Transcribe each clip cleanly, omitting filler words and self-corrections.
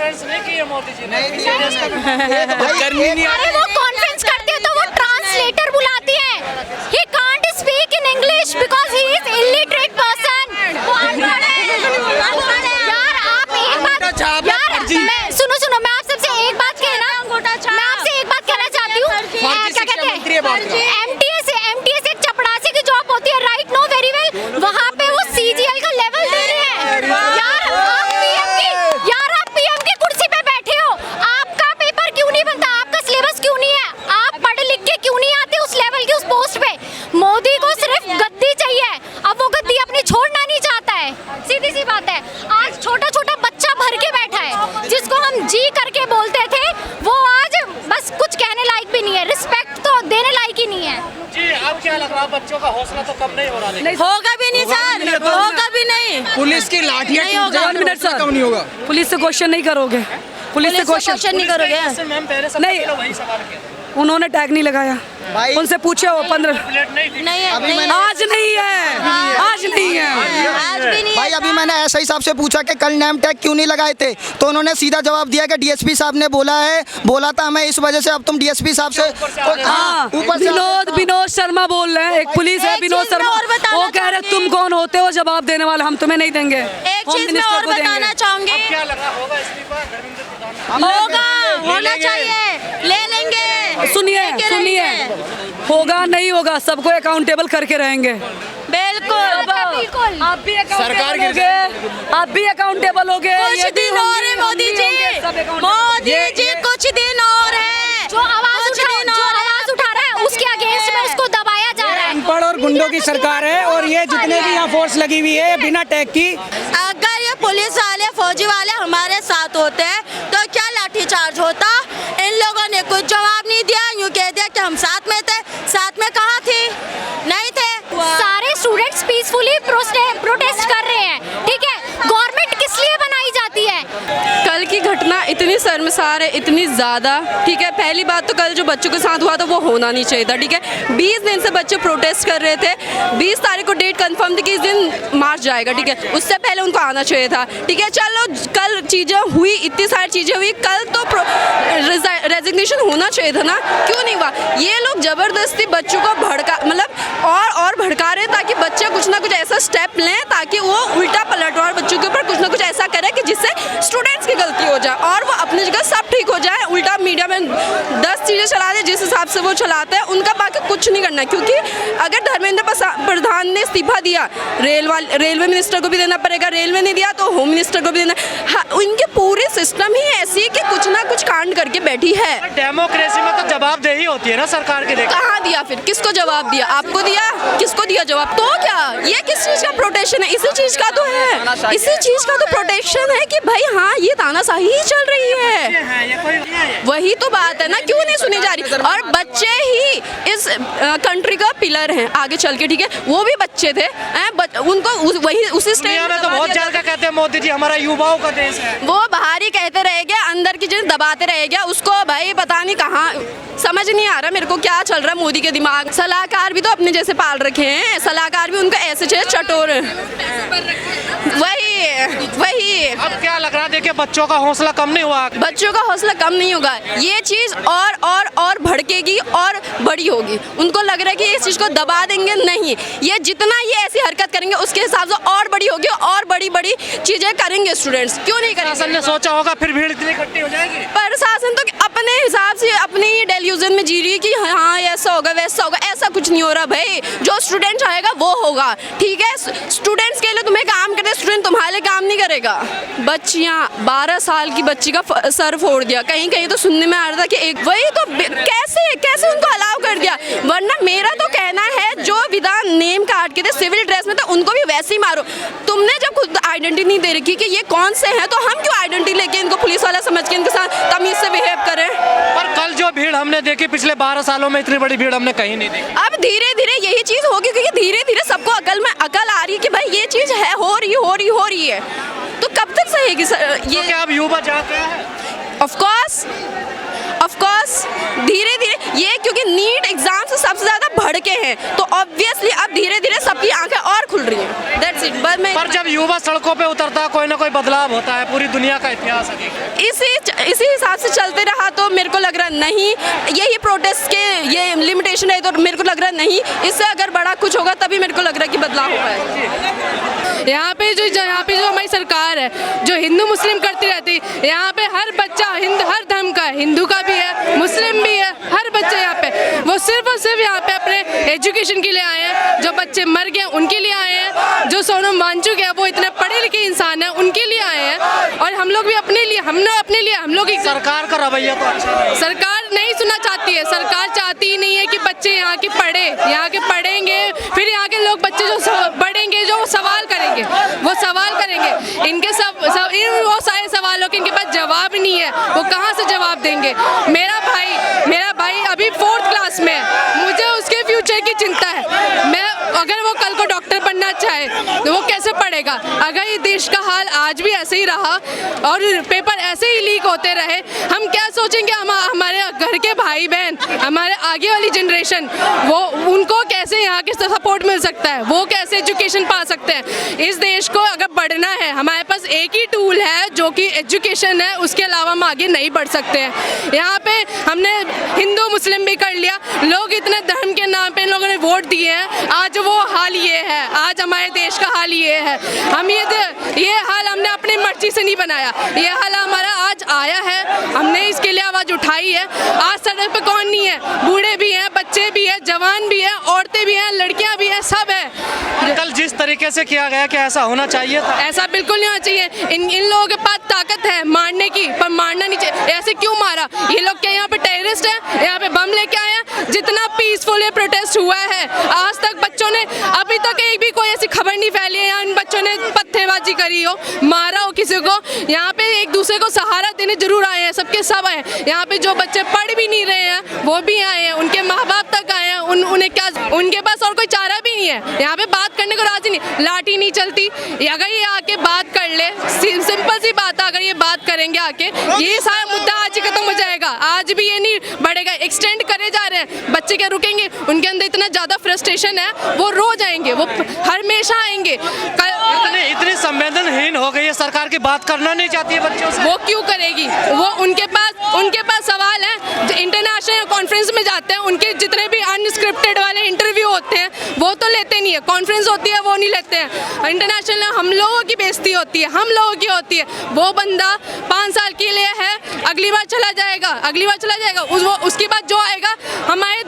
Conference नहीं की है मोदी जी ने। अरे वो कॉन्फ्रेंस करते हैं तो वो ट्रांसलेटर बुलाती हैं। He can't speak in English because he is illiterate person. यार आप एक बात, यार मैं सुनो मैं आप सबसे एक बात कहना, मैं आपसे एक बात कहना चाहती हूँ। क्या कहते हैं MTS एक चपड़ासी की जॉब होती है, राइट? नो वेरी वेल, वहाँ पे वो CGL का लेवल दे रहे हैं। यार आप PM की कुर्सी पे बैठे हो, आपका पेपर क्यों नहीं बनता? आपका सिलेबस क्यों नहीं है? आप पढ़ लिख के क्यों नहीं आते उस लेवल की, उस पोस्ट पे? मोदी को सिर्फ गद्दी चाहिए, अब वो गद्दी अपनी छोड़ना नहीं चाहता है, सीधी सी बात है। आज छोटा बच्चा भर के बैठा है, जिसको हम जी करके बोलते थे, वो आज बस कुछ कहने लायक भी नहीं है, रिस्पेक्ट तो देने लायक ही नहीं है। जी अब क्या लग रहा है, बच्चों का हौसला तो कम नहीं हो रहा? नहीं होगा भी नहीं सर, होगा भी नहीं। पुलिस की लाठियां नहीं होगा। 1 मिनट सर, कम नहीं होगा। पुलिस से क्वेश्चन नहीं करोगे, पुलिस से क्वेश्चन नहीं करोगे। मैम पहले सब नहीं। वही सवाल किया, उन्होंने टैग नहीं लगाया, उनसे पूछे हो 15 प्लेट नहीं थी। नहीं है, आज नहीं है, आज नहीं है। आज भी नहीं भाई अभी मैंने SI साहब से पूछा कि कल नेम टैग क्यों नहीं लगाए थे, तो उन्होंने सीधा जवाब दिया कि DSP साहब ने बोला था हमें, इस वजह से अब तुम DSP साहब से ऊपर से विनोद शर्मा बोल रहे हैं, एक पुलिस है विनोद शर्मा, वो कह रहे तुम कौन होते हो जवाब देने वाले, हम तुम्हें नहीं देंगे। एक चीज मैं और बताना चाहूंगी, क्या लग रहा होगा इस्तीफा धर्मेंद्र प्रधान? होना चाहिए, ले लेंगे। सुनिए होगा नहीं होगा, सबको अकाउंटेबल करके रहेंगे। बिल्कुल आप भी अकाउंटेबल हो गए। कुछ दिन और है मोदी जी, कुछ दिन और है। जो आवाज उठा रहा है उसके अगेंस्ट में उसको दबाया जा रहा है। अनपढ़ और गुंडों की सरकार है, और ये जितने भी यहाँ फोर्स लगी हुई है बिना टैग की। अगर ये पुलिस वाले फौजी वाले हमारे साथ होते तो क्या लाठीचार्ज होता? इन लोगों ने कुछ जवाब नहीं दिया, यूँ कह दिया कि हम साथ में थे। साथ में कहाँ थी? नहीं थे। सारे स्टूडेंट्स पीसफुली प्रोटेस्ट कर रहे हैं, ठीक है? गवर्नमेंट किस लिए बनाई जाती है? कल की घटना इतनी शर्मसार है, इतनी ज़्यादा, ठीक है। पहली बात तो कल जो बच्चों के साथ हुआ था वो होना नहीं चाहिए था, ठीक है। 20 दिन से बच्चे प्रोटेस्ट कर रहे थे, 20 तारीख को डेट कंफर्म थी कि इस दिन मार्च जाएगा, ठीक है। उससे पहले उनको आना चाहिए था, ठीक है। चलो कल चीज़ें हुई, इतनी सारी चीज़ें हुई, कल तो रेजिग्नेशन होना चाहिए था ना, क्यों नहीं हुआ? ये लोग ज़बरदस्ती बच्चों को और भड़का रहे हैं ताकि बच्चे कुछ ना कुछ ऐसा स्टेप लें ताकि वो उल्टा पलटवार बच्चों के ऊपर कुछ ना कुछ ऐसा करे कि जिससे स्टूडेंट्स की गलती हो जाए और वो अपनी जगह सब ठीक हो जाए। उल्टा मीडिया में 10 चीज़ें चला दे जिस हिसाब से वो चलाते हैं, उनका बाकी कुछ नहीं करना है। क्योंकि अगर धर्मेंद्र प्रधान ने इस्तीफा दिया, रेलवे मिनिस्टर को भी देना पड़ेगा, रेलवे ने दिया तो होम मिनिस्टर को भी देना। हाँ, उनके पूरे सिस्टम ही ऐसी है कि कुछ ना कुछ कांड करके बैठी है। डेमोक्रेसी में तो जवाबदेही होती है ना सरकार के। कहाँ दिया फिर? किसको जवाब दिया? आपको दिया? किसको दिया जवाब? तो क्या ये किस चीज़ का प्रोटेक्शन है? इसी चीज़ का तो है, इसी चीज़ का तो प्रोटेक्शन है कि भाई हाँ ये तानाशाही ही चल रही है। वही तो बात है ना, क्यों नहीं सुनी जा रही? और बच्चे ही इस कंट्री का पिलर हैं आगे चल के, ठीक है। वो भी बच्चे थे, उनको वही उसी स्टेज में तो बहुत जगह कहते हैं मोदी जी हमारा युवाओं का देश है। वो बाहर ही कहते रह गया, अंदर की चीज दबाते रह गया। उसको भाई पता नहीं कहाँ, समझ नहीं आ रहा मेरे को क्या चल रहा है मोदी के दिमाग। सलाहकार भी तो अपने जैसे पाल रखे हैं, सलाहकार भी उनको ऐसे चाहिए चटोर। वही अब क्या लग रहा है, देखिए बच्चों का हौसला कम नहीं हुआ, बच्चों का हौसला कम नहीं होगा। ये चीज और भड़केगी और बड़ी होगी। उनको लग रहा है कि इस चीज को दबा देंगे, नहीं, ये जितना ये ऐसी हरकत करेंगे उसके हिसाब से और बड़ी होगी और बड़ी चीजें करेंगे स्टूडेंट्स। क्यों नहीं करेंगे? प्रशासन ने सोचा होगा फिर भीड़ इतनी इकट्ठी हो जाएगी। प्रशासन तो अपने हिसाब से अपने ही डेल्यूजन में जी रही है कि हाँ ऐसा होगा वैसा होगा। ऐसा कुछ नहीं हो रहा भाई, जो स्टूडेंट आएगा वो होगा, ठीक है। स्टूडेंट्स के लिए तुम्हें काम करते, स्टूडेंट तुम्हारे लिए काम नहीं करेगा। बच्चियाँ 12 साल की बच्ची का सर फोड़ दिया, कहीं तो सुनने में आ रहा था कि एक, वही तो कैसे उनको अलाउ कर दिया? वरना मेरा तो कहना है जो विधान नेम काट के थे सिविल ड्रेस में, तो उनको भी वैसे ही मारो। तुमने जब खुद आइडेंटिटी नहीं दे रखी कि ये कौन से हैं, तो हम क्यों आइडेंटिटी लेके इनको पुलिस वाला समझ के इनके साथ तमीज से बिहेव करें? पर कल जो भीड़ हमने देखी, पिछले 12 सालों में इतनी बड़ी भीड़ हमने कहीं नहीं देखी। अब धीरे धीरे यही चीज होगी, क्योंकि धीरे धीरे सबको अकल आ रही है कि भाई ये चीज है, हो रही है। तो कब तक सहेगी ये? क्या अब युवा जाते हैं? ऑफ कोर्स धीरे धीरे ये, क्योंकि नीट एग्जाम से सबसे ज्यादा भड़के हैं, तो ऑब्वियसली अब धीरे धीरे सबकी आंखें और खुल रही हैं। दैट्स इट, बस। अगर मैं पर जब युवा सड़कों पे उतरता है कोई ना कोई बदलाव होता है, पूरी दुनिया का इतिहास है। इसी हिसाब से चलते रहा तो मेरे को लग रहा नहीं, यही प्रोटेस्ट के ये लिमिटेशन है, तो मेरे को लग रहा नहीं, इससे अगर बड़ा कुछ होगा तभी मेरे को लग रहा है कि बदलाव हो पाएगा। यहाँ पे जो हमारी सरकार है जो हिंदू मुस्लिम करती रहती, यहाँ पे हर बच्चा हर धर्म का है, हिंदू का भी है, मुस्लिम भी है, हर बच्चे यहाँ पे वो सिर्फ और सिर्फ यहाँ पे अपने एजुकेशन के लिए आए हैं। जो बच्चे मर गए उनके लिए आए हैं, जो सोनम वांगचुक है वो इतने पढ़े लिखे इंसान है उनके लिए आए हैं। और हम लोग भी अपने लिए हम लोग सरकार का रवैया तो अच्छा नहीं है। सरकार नहीं सुनना चाहती है, सरकार चाहती ही नहीं है कि बच्चे यहाँ के पढ़ेंगे, फिर यहाँ के लोग बच्चे जो बढ़ेंगे जो सवाल करेंगे इनके वो सारे सवालों के इनके पास जवाब नहीं है, वो कहाँ से जवाब देंगे। मेरा भाई अभी 4th क्लास में है, मुझे उसके फ्यूचर की चिंता है। अगर वो कल को डॉक्टर बनना चाहे तो वो कैसे पढ़ेगा। अगर ये देश का हाल आज भी ऐसे ही रहा और पेपर ऐसे ही लीक होते रहे, हम क्या सोचेंगे हमारे घर के भाई बहन, हमारे आगे वाली जनरेशन, वो उनको कैसे यहाँ के सपोर्ट मिल सकता है, वो कैसे एजुकेशन पा सकते हैं। इस देश को अगर बढ़ना है हमारे पास एक ही टूल है जो कि एजुकेशन है, उसके अलावा हम आगे नहीं बढ़ सकते हैं। यहाँ पे हमने हिंदू मुस्लिम भी कर लिया, लोग इतने धर्म के नाम पे इन लोगों ने वोट दिए हैं, आज वो हाल ये है, आज हमारे देश का हाल ये है। हम ये हाल हमने अपनी मर्जी से नहीं बनाया, ये हाल हमारा आज आया है, हमने इसके लिए आवाज़ उठाई है। आज सड़क पे कौन नहीं है, बूढ़े भी हैं, बच्चे भी हैं, जवान भी हैं, औरतें भी हैं, लड़कियां भी हैं, सब है। कल जिस तरीके से किया गया कि ऐसा होना चाहिए था, ऐसा बिल्कुल नहीं होना चाहिए। इन लोगों के पास ताकत है मारने की, पर मारना नहीं चाहिए। ऐसे क्यों मारा? ये लोग क्या यहाँ पे टेररिस्ट है, यहाँ पे बम लेके आए हैं? जितना पीसफुल ये प्रोटेस्ट हुआ है आज तक बच्चों ने, अभी तक एक भी कोई ऐसी खबर नहीं फैली है इन बच्चों ने पत्थरबाजी करी हो, मारा हो किसी को। यहाँ पे एक दूसरे को सहारा देने जरूर आए हैं, सबके सब आए हैं। यहाँ पे जो बच्चे पढ़ भी नहीं रहे हैं वो भी आए हैं, उनके माँ बाप तक आए हैं, उन्हें क्या, उनके पास और कोई चारा भी नहीं है। यहाँ पे बात करने को राजी नहीं, लाठी नहीं चलती। अगर ये आके बात कर ले, सिंपल सी बात है, अगर ये बात करेंगे आके, ये सारा मुद्दा आज ही खत्म हो जाएगा। आज भी ये नहीं बढ़ेगा, एक्सटेंड करे जा रहे हैं। बच्चे क्या रुकेंगे? उनके अंदर इतना ज़्यादा फ्रस्ट्रेशन है, वो रोज आएंगे, वो हमेशा आएंगे। इतनी संवेदनहीन हो गई है सरकार की, बात करना नहीं चाहती है बच्चों से। वो क्यों करेगी? वो उनके पास सवाल है। इंटरनेशनल कॉन्फ्रेंस में जाते हैं, उनके जितने भी अनस्क्रिप्टेड वाले इंटरव्यू होते हैं वो तो लेते नहीं है, कॉन्फ्रेंस होती है वो नहीं लेते हैं। इंटरनेशनल हम लोगों की बेइज्जती होती है, हम लोगों की होती है। वो बंदा 5 साल के लिए है, अगली बार चला जाएगा। उसके बाद जो आएगा, हमारे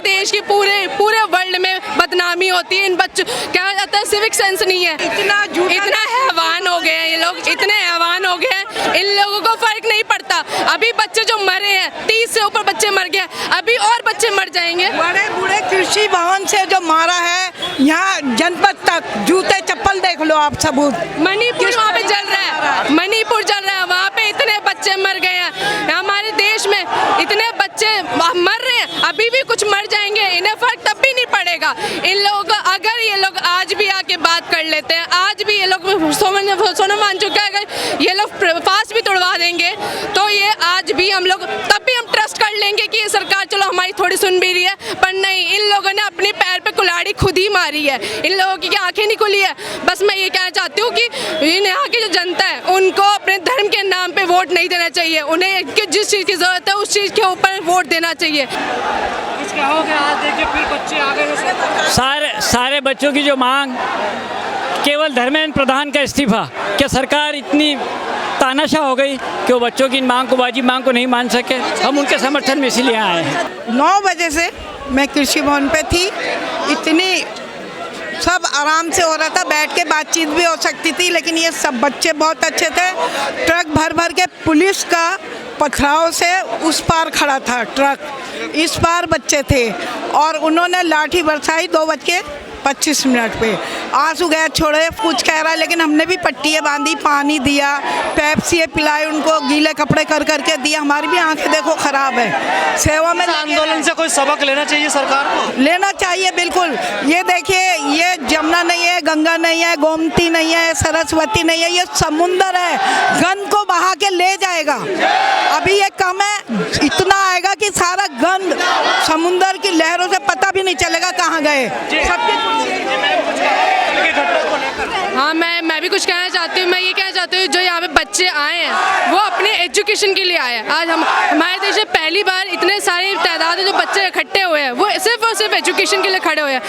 देश की पूरे वर्ल्ड में बदनामी होती है। इन बच्चों क्या जाता है, सिविक सेंस नहीं है। इतना हैवान हो गए हैं ये लोग, इतने हैवान हो गए हैं, इन लोगों को फर्क नहीं पड़ता। अभी बच्चे जो मरे हैं, 30 से ऊपर बच्चे मर गए, अभी और बच्चे मर जाएंगे। बड़े बूढ़े कृषि भवन से जो मारा है, यहाँ जनपद तक जूते चप्पल देख लो आप सबूत। मणिपुर वहाँ पे जल रहा है, मणिपुर जल रहा है, वहाँ पे इतने बच्चे मर गए हैं। हमारे देश में इतने बच्चे मर रहे हैं, अभी भी कुछ मर जाएंगे, इन्हें फर्क तब भी नहीं पड़ेगा। इन लोगों को अगर ये लोग आज भी आके बात कर लेते हैं, आज भी ये लोग सोनम वांगचुक का अगर ये लोग फास्ट भी तोड़वा देंगे, तो ये आज भी हम लोग तब भी हम ट्रस्ट कर लेंगे कि ये सरकार चलो हमारी थोड़ी सुन भी रही है। पर नहीं, इन लोगों ने अपने पैर पे कुल्हाड़ी खुद ही मारी है, इन लोगों की आंखें नहीं खुली है। बस मैं ये कहना चाहती हूँ कि यहाँ की जो जनता है उनको अपने धर्म के नाम पे वोट नहीं देना चाहिए, उन्हें जिस चीज़ की ज़रूरत है उस चीज़ के ऊपर वोट देना चाहिए। कुछ कहोगे? आज देखिए फिर बच्चे आ गए। सारे बच्चों की जो मांग, केवल धर्मेंद्र प्रधान का इस्तीफा, क्या सरकार इतनी तानाशाह हो गई कि वो बच्चों की मांग को नहीं मान सके? हम उनके समर्थन में इसीलिए आए हैं। 9 बजे से मैं कृषि भवन पे थी, इतनी सब आराम से हो रहा था, बैठ के बातचीत भी हो सकती थी, लेकिन ये सब बच्चे बहुत अच्छे थे। ट्रक भर के पुलिस का पथराव से उस पार खड़ा था ट्रक, इस पार बच्चे थे और उन्होंने लाठी बरसाई 2:25 पे। आंसू गैस छोड़े, कुछ कह रहा है, लेकिन हमने भी पट्टियाँ बांधी, पानी दिया, पेप्सी पिलाई उनको, गीले कपड़े कर करके दिया। हमारी भी आंखें देखो खराब है, सेवा में। आंदोलन से कोई सबक लेना चाहिए सरकार को? लेना चाहिए बिल्कुल। ये देखिए, ये जमुना नहीं है, गंगा नहीं है, गोमती नहीं है, सरस्वती नहीं है, ये समुंदर है, गंद को बहा के ले जाएगा। अभी ये कम है, इतना आएगा कि सारा गंद समुंदर की लहरों से पता भी नहीं चलेगा कहाँ गए। सबके घटना को हाँ, मैं भी कुछ कहना चाहती हूँ। मैं ये कहना चाहती हूँ जो यहाँ पे बच्चे आए हैं वो अपने एजुकेशन के लिए आए हैं। आज हम हमारे देश में पहली बार इतने सारे तादाद में जो बच्चे इकट्ठे हुए हैं वो सिर्फ और सिर्फ एजुकेशन के लिए खड़े हुए हैं।